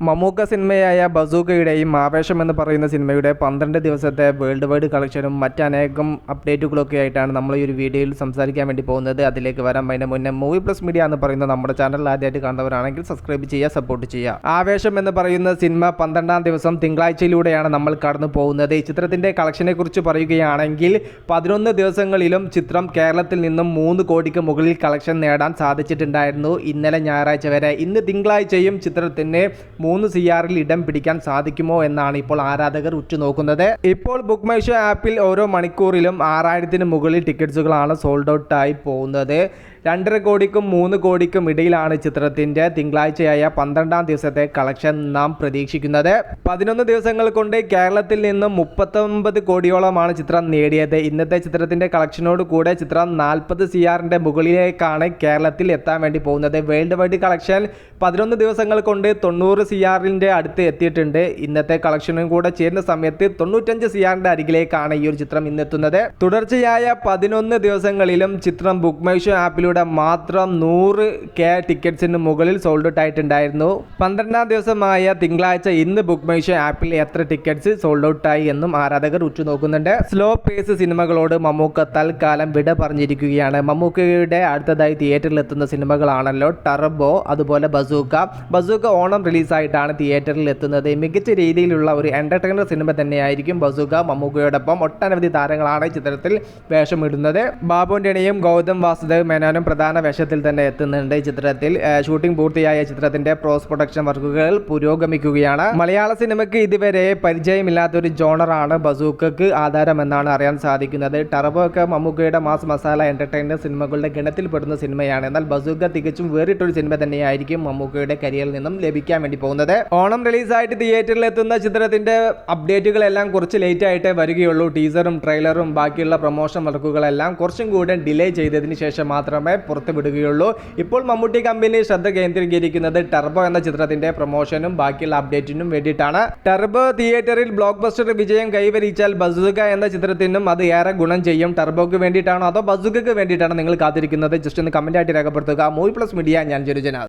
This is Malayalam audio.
മമ്മൂക്ക സിനിമയായ ബസൂക്കയുടെയും ആവേശം എന്ന് പറയുന്ന സിനിമയുടെ 12 ദിവസത്തെ വേൾഡ് വൈഡ് കളക്ഷനും മറ്റനേകം അപ്ഡേറ്റുകളൊക്കെ ആയിട്ടാണ് നമ്മൾ ഈ ഒരു വീഡിയോയിൽ സംസാരിക്കാൻ വേണ്ടി പോകുന്നത്. അതിലേക്ക് വരാൻ അതിന് മുന്നേ മൂവി പ്ലസ് മീഡിയ എന്ന് പറയുന്ന നമ്മുടെ ചാനൽ ആദ്യമായിട്ട് കാണുന്നവരാണെങ്കിൽ സബ്സ്ക്രൈബ് ചെയ്യുക, സപ്പോർട്ട് ചെയ്യുക. ആവേശം എന്ന് പറയുന്ന സിനിമ 12-ാം ദിവസം തിങ്കളാഴ്ചയിലൂടെയാണ് നമ്മൾ കടന്നു പോകുന്നത്. ഈ ചിത്രത്തിൻ്റെ കളക്ഷനെ കുറിച്ച് പറയുകയാണെങ്കിൽ 11 ദിവസങ്ങളിലും ചിത്രം കേരളത്തിൽ നിന്നും 3 കോടിക്ക് മുകളിൽ കളക്ഷൻ നേടാൻ സാധിച്ചിട്ടുണ്ടായിരുന്നു. ഇന്നലെ ഞായറാഴ്ച വരെ. ഇന്ന് തിങ്കളാഴ്ചയും ചിത്രത്തിന് 3 CRൽ ഇടം പിടിക്കാൻ സാധിക്കുമോ എന്നാണ് ഇപ്പോൾ ആരാധകർ ഉറ്റുനോക്കുന്നത്. ഇപ്പോൾ ബുക്ക് മൈ ഷോ ആപ്പിൽ ഓരോ മണിക്കൂറിലും 6000-ന് മുകളിൽ ടിക്കറ്റ്സുകളാണ് സോൾഡ് ഔട്ട് ആയി പോകുന്നത്. 2.5 കോടിക്കും 3 കോടിക്കും ഇടയിലാണ് ചിത്രത്തിൻ്റെ തിങ്കളാഴ്ചയായ 12-ാം ദിവസത്തെ കളക്ഷൻ നാം പ്രതീക്ഷിക്കുന്നത്. 11 ദിവസങ്ങൾ കൊണ്ട് കേരളത്തിൽ നിന്നും 39 കോടിയോളമാണ് ചിത്രം നേടിയത്. ഇന്നത്തെ ചിത്രത്തിൻ്റെ കളക്ഷനോട് കൂടെ ചിത്രം 40 CRൻ്റെ മുകളിലേക്കാണ് കേരളത്തിൽ എത്താൻ വേണ്ടി പോകുന്നത്. വേൾഡ് വൈഡ് കളക്ഷൻ 11 ദിവസങ്ങൾ കൊണ്ട് 90 CRൻ്റെ അടുത്ത് എത്തിയിട്ടുണ്ട്. ഇന്നത്തെ കളക്ഷനും കൂടെ ചേരുന്ന സമയത്ത് 95 CRൻ്റെ അരികിലേക്കാണ് ഈ ഒരു ചിത്രം ഇന്നെത്തുന്നത്. തുടർച്ചയായ 11 ദിവസങ്ങളിലും ചിത്രം ബുക്ക് മൈ ഷോ ആപ്പിലൂടെ മാത്രം 100K ടിക്കറ്റ്സിന് മുകളിൽ സോൾഡ് ഔട്ട് ആയിട്ടുണ്ടായിരുന്നു. 12-ാം ദിവസമായ തിങ്കളാഴ്ച ഇന്ന് ബുക്ക് മൈ ഷോ ആപ്പിൽ എത്ര ടിക്കറ്റ്സ് സോൾഡ് ഔട്ട് ആയി എന്നും ആരാധകർ ഉറ്റുനോക്കുന്നുണ്ട്. സ്ലോ പേസ് സിനിമകളോട് മമ്മൂക്ക തൽക്കാലം വിട പറഞ്ഞിരിക്കുകയാണ്. മമ്മൂക്കയുടെ അടുത്തതായി തിയേറ്ററിൽ എത്തുന്ന സിനിമകളാണല്ലോ ടർബോ, അതുപോലെ ബസൂക്ക ഓണം റിലീസായിട്ടാണ് തിയേറ്ററിൽ എത്തുന്നത്. മികച്ച രീതിയിലുള്ള ഒരു എന്റർടൈനർ സിനിമ തന്നെയായിരിക്കും ബസൂക്ക. മമ്മൂക്കയോടൊപ്പം ഒട്ടനവധി താരങ്ങളാണ് ചിത്രത്തിൽ വേഷമിടുന്നത്. ബാബുൻ്റെയും ഗൗതം വാസുദേവ് മേനോനും പ്രധാന വേഷത്തിൽ തന്നെ എത്തുന്നുണ്ട്. ചിത്രത്തിൽ ഷൂട്ടിംഗ് പൂർത്തിയായ ചിത്രത്തിന്റെ പോസ്റ്റ് പ്രൊഡക്ഷൻ വർക്കുകൾ പുരോഗമിക്കുകയാണ്. മലയാള സിനിമയ്ക്ക് ഇതുവരെ പരിചയമില്ലാത്തൊരു ജോണറാണ് ബസൂക്കക്ക് ആധാരമെന്നാണ് അറിയാൻ സാധിക്കുന്നത്. ടർബോ ഒക്കെ മമ്മൂക്കയുടെ മാസ് മസാല എന്റർടൈനർ സിനിമകളുടെ ഗണത്തിൽപ്പെടുന്ന സിനിമയാണ്. എന്നാൽ ബസൂക്ക തികച്ചും വേറിട്ടൊരു സിനിമ തന്നെയായിരിക്കും മമ്മൂക്കയുടെ കരിയറിൽ നിന്നും ലഭിക്കാൻ വേണ്ടി പോകുന്നത്. ഓണം റിലീസായിട്ട് തിയേറ്ററിൽ എത്തുന്ന ചിത്രത്തിന്റെ അപ്ഡേറ്റുകളെല്ലാം കുറച്ച് ലേറ്റ് ആയിട്ടേ വരികയുള്ളൂ. ടീസറും ട്രെയിലറും ബാക്കിയുള്ള പ്രൊമോഷൻ വർക്കുകളെല്ലാം കുറച്ചും കൂടെ ഡിലേ ചെയ്തതിന് ശേഷം മാത്രമേ പുറത്തു വിടുകയുള്ളൂ. ഇപ്പോൾ മമ്മൂട്ടി കമ്പനി ശ്രദ്ധ കേന്ദ്രീകരിക്കുന്നത് ടർബോ എന്ന ചിത്രത്തിന്റെ പ്രൊമോഷനും ബാക്കിയുള്ള അപ്ഡേറ്റിനും വേണ്ടിയിട്ടാണ്. ടർബോ തിയേറ്ററിൽ ബ്ലോക്ക് ബസ്റ്റർ വിജയം കൈവരിച്ചാൽ ബസൂക്ക എന്ന ചിത്രത്തിനും അത് ഏറെ ഗുണം ചെയ്യും. ടർബോക്ക് വേണ്ടിയിട്ടാണോ അതോ ബസൂക്കക്ക് വേണ്ടിയിട്ടാണോ നിങ്ങൾ കാത്തിരിക്കുന്നത്? ജസ്റ്റ് ഒന്ന് കമന്റ് ആയിട്ട് രേഖപ്പെടുത്തുക. മൂവി പ്ലസ് മീഡിയ, ഞാൻ ജനുജന.